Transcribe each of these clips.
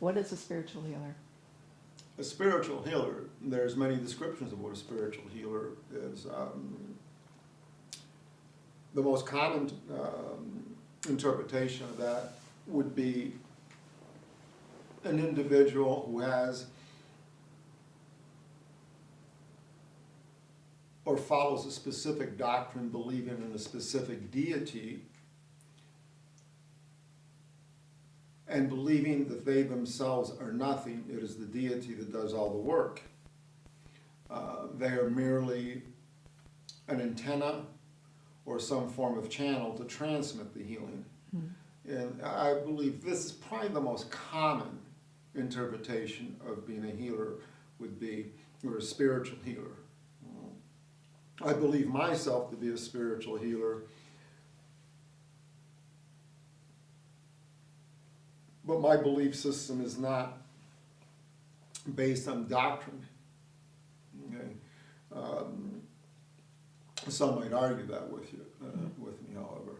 What is a spiritual healer? A spiritual healer, there's many descriptions of what a spiritual healer is. The most common interpretation of that would be an individual who has or follows a specific doctrine, believing in a specific deity, and believing that they themselves are nothing. It is the deity that does all the work. They are merely an antenna or some form of channel to transmit the healing. And I believe this is probably the most common interpretation of being a healer would be, or a spiritual healer. I believe myself to be a spiritual healer, but my belief system is not based on doctrine. Okay? Some might argue that with you, with me, however.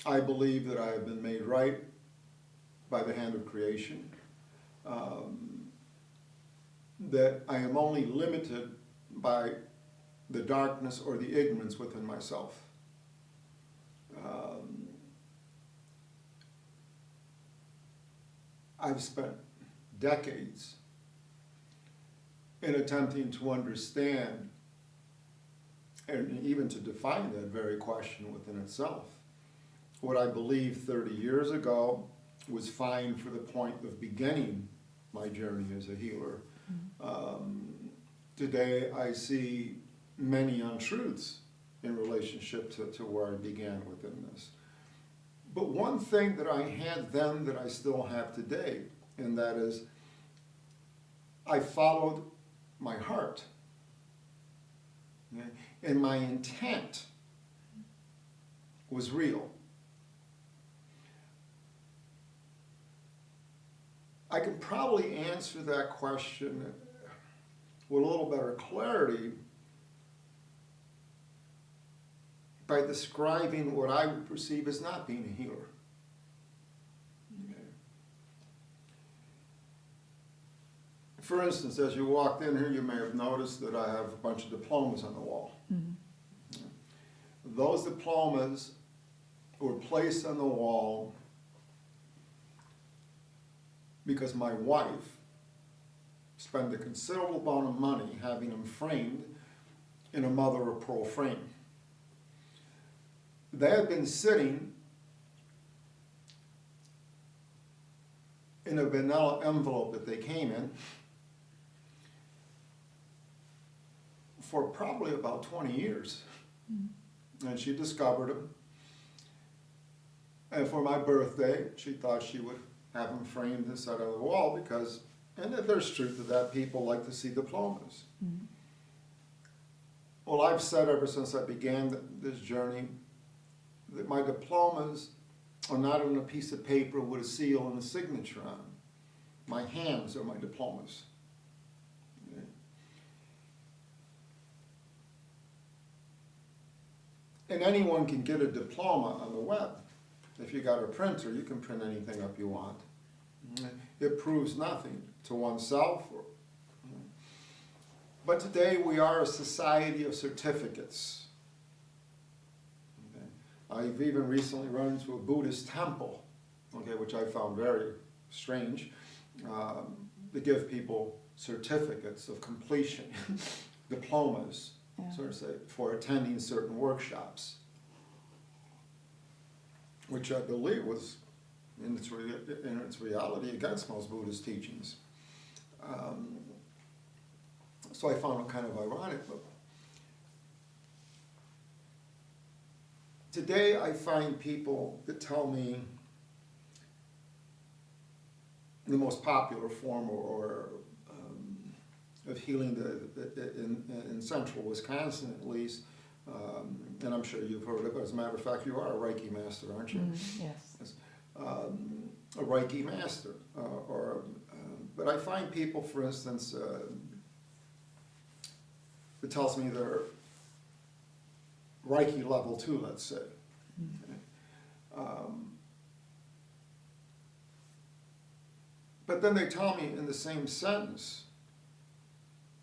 I believe that I have been made right by the hand of creation, that I am only limited by the darkness or the ignorance within myself. I've spent decades in attempting to understand and even to define that very question within itself. What I believed 30 years ago was fine for the point of beginning my journey as a healer. Today I see many untruths in relationship to where I began within this. But one thing that I had then that I still have today, and that is I followed my heart. Okay? And my intent was real. I can probably answer that question with a little better clarity by describing what I would perceive as not being a healer. Okay. For instance, as you walked in here, you may have noticed that I have a bunch of diplomas on the wall. Those diplomas were placed on the wall because my wife spent a considerable amount of money having them framed in a mother of pearl frame. They had been sitting in a vanilla envelope that they came in for probably about 20 years. And she discovered them. And for my birthday, she thought she would have them framed inside of the wall because, and there's truth to that, people like to see diplomas. Well, I've said ever since I began this journey that my diplomas are not on a piece of paper with a seal and a signature on. My hands are my diplomas. Okay? And anyone can get a diploma on the web. If you got a printer, you can print anything up you want. It proves nothing to oneself. But today we are a society of certificates. Okay. I've even recently run into a Buddhist temple, okay, which I found very strange, to give people certificates of completion, diplomas, sort of say, for attending certain workshops, which I believe was, in its reality, against most Buddhist teachings. So I found it kind of ironic. But today I find people that tell me the most popular form of healing in central Wisconsin, at least, and I'm sure you've heard of it. As a matter of fact, you are a Reiki master, aren't you? Yes. A Reiki master. But I find people, for instance, that tells me they're Reiki level 2, let's say. Okay. But then they tell me in the same sentence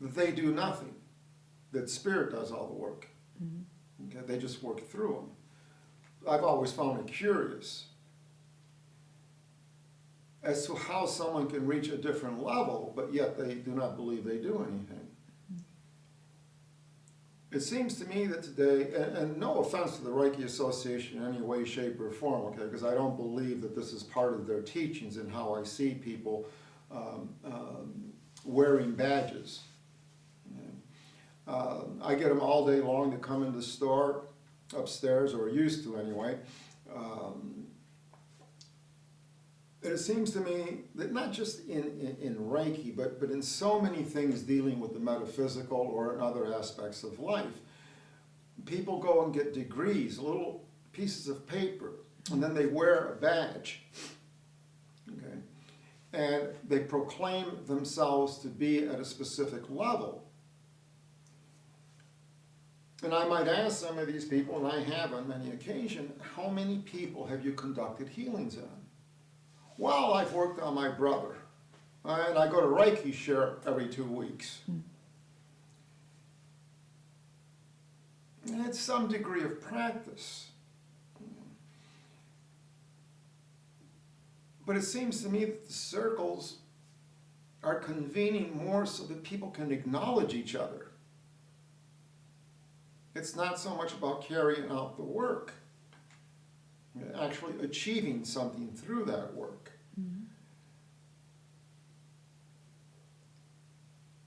that they do nothing, that Spirit does all the work. Okay, they just work through them. I've always found it curious as to how someone can reach a different level, but yet they do not believe they do anything. It seems to me that today, and no offense to the Reiki Association in any way, shape, or form, okay, because I don't believe that this is part of their teachings and how I see people wearing badges. I get them all day long to come into the store upstairs, or used to anyway. And it seems to me that not just in Reiki, but in so many things dealing with the metaphysical or in other aspects of life, people go and get degrees, little pieces of paper, and then they wear a badge, okay? And they proclaim themselves to be at a specific level. And I might ask some of these people, and I have on many occasions, how many people have you conducted healings on? Well, I've worked on my brother, and I go to Reiki share every 2 weeks. And it's some degree of practice. But it seems to me that the circles are convening more so that people can acknowledge each other. It's not so much about carrying out the work, actually achieving something through that work.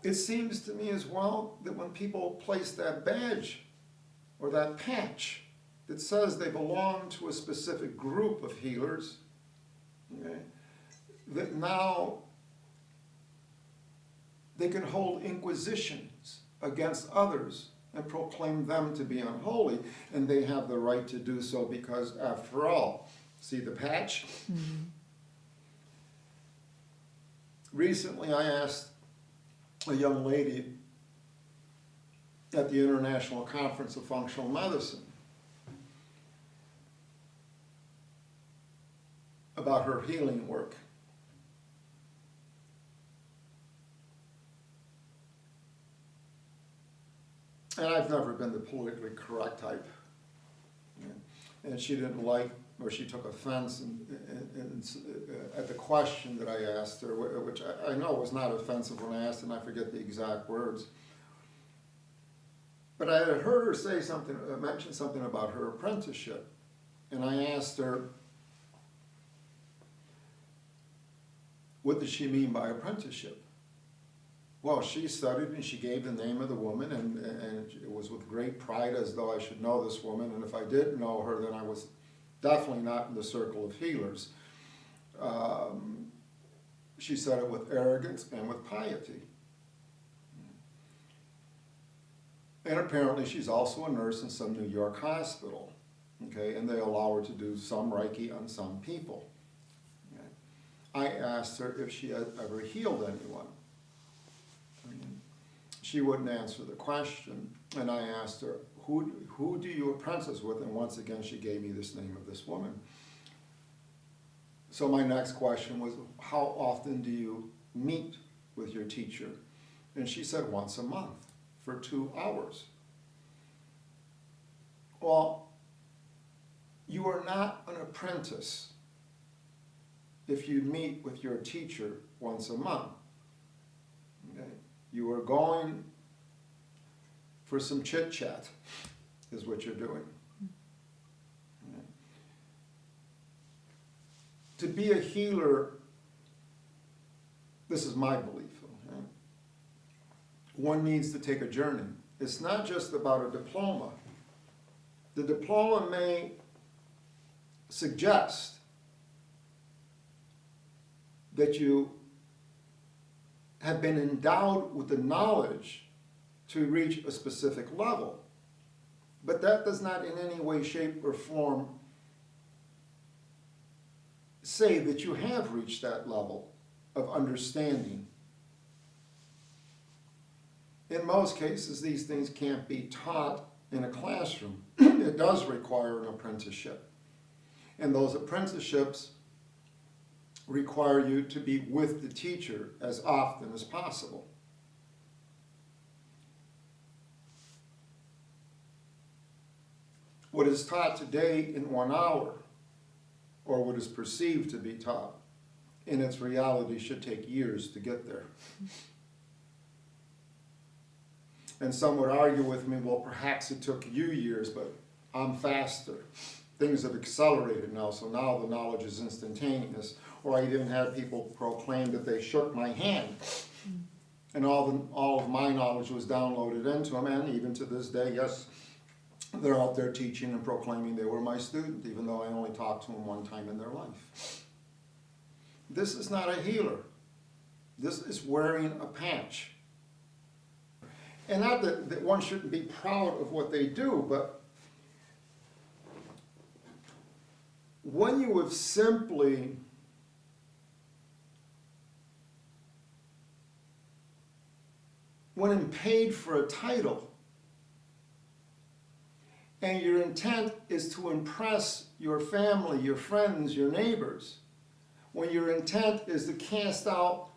It seems to me as well that when people place that badge or that patch that says they belong to a specific group of healers, okay, that now they can hold inquisitions against others and proclaim them to be unholy, and they have the right to do so because, after all, see the patch? Recently I asked a young lady at the International Conference of Functional Medicine about her healing work. And I've never been the politically correct type. And she didn't like, or she took offense at the question that I asked her, which I know was not offensive when I asked, and I forget the exact words. But I had heard her say something, mention something about her apprenticeship. And I asked her, what did she mean by apprenticeship? Well, she studied and she gave the name of the woman, and it was with great pride, as though I should know this woman, and if I didn't know her, then I was definitely not in the circle of healers. She said it with arrogance and with piety. And apparently she's also a nurse in some New York hospital, okay, and they allow her to do some Reiki on some people. Okay. I asked her if she had ever healed anyone. She wouldn't answer the question, and I asked her, who do you apprentice with? And once again, she gave me this name of this woman. So my next question was, how often do you meet with your teacher? And she said, once a month for 2 hours. Well, you are not an apprentice if you meet with your teacher once a month. Okay? You are going for some chit-chat, is what you're doing. Okay? To be a healer, this is my belief, okay? One needs to take a journey. It's not just about a diploma. The diploma may suggest that you have been endowed with the knowledge to reach a specific level. But that does not in any way, shape, or form say that you have reached that level of understanding. In most cases, these things can't be taught in a classroom. It does require an apprenticeship. And those apprenticeships require you to be with the teacher as often as possible. What is taught today in 1 hour, or what is perceived to be taught, in its reality should take years to get there. And some would argue with me, well, perhaps it took you years, but I'm faster. Things have accelerated now, so now the knowledge is instantaneous. Or I even had people proclaim that they shook my hand. And all of my knowledge was downloaded into them, and even to this day, yes, they're out there teaching and proclaiming they were my student, even though I only talked to them one time in their life. This is not a healer. This is wearing a patch. And not that one shouldn't be proud of what they do, but when you have simply when paid for a title, and your intent is to impress your family, your friends, your neighbors, when your intent is to cast out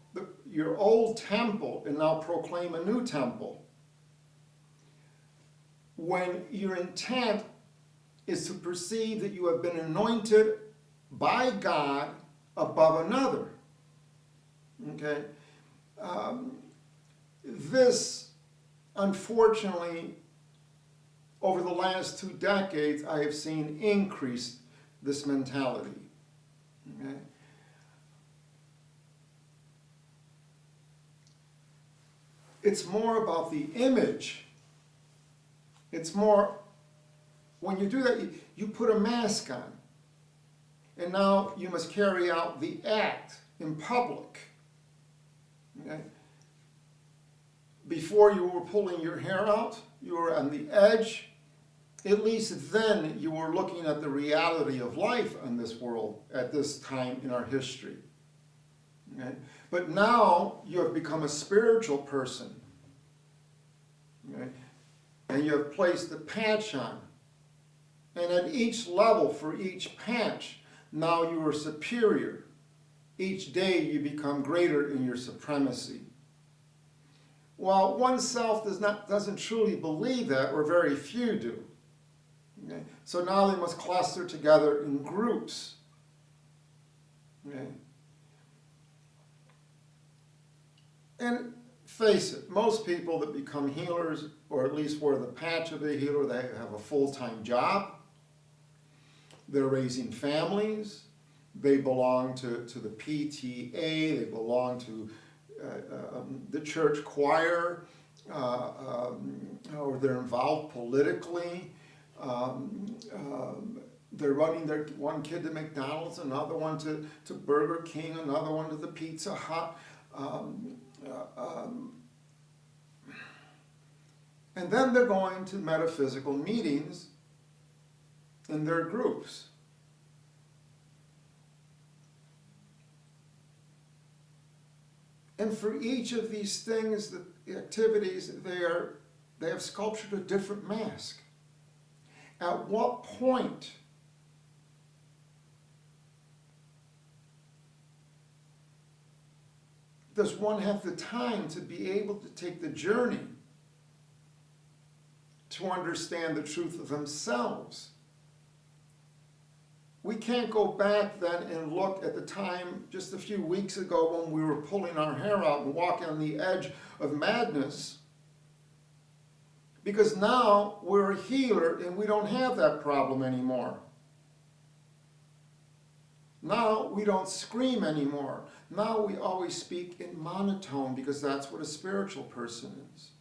your old temple and now proclaim a new temple, when your intent is to perceive that you have been anointed by God above another, okay? This, unfortunately, over the last 2 decades, I have seen increase this mentality, okay? It's more about the image. It's more, when you do that, you put a mask on. And now you must carry out the act in public. Okay? Before you were pulling your hair out, you were on the edge. At least then you were looking at the reality of life in this world at this time in our history. Okay? But now you have become a spiritual person. Okay? And you have placed a patch on. And at each level for each patch, now you are superior. Each day you become greater in your supremacy. Well, oneself doesn't truly believe that, or very few do. Okay? So now they must cluster together in groups. Okay? And face it, most people that become healers, or at least wear the patch of a healer, they have a full-time job. They're raising families. They belong to the PTA. They belong to the church choir, or they're involved politically. They're running one kid to McDonald's, another one to Burger King, another one to the Pizza Hut. And then they're going to metaphysical meetings in their groups. And for each of these things, the activities, they have sculptured a different mask. At what point does one have the time to be able to take the journey to understand the truth of themselves? We can't go back then and look at the time just a few weeks ago when we were pulling our hair out and walking on the edge of madness, because now we're a healer and we don't have that problem anymore. Now we don't scream anymore. Now we always speak in monotone, because that's what a spiritual person is.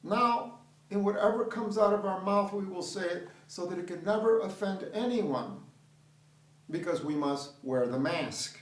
Now, in whatever comes out of our mouth, we will say it so that it can never offend anyone, because we must wear the mask.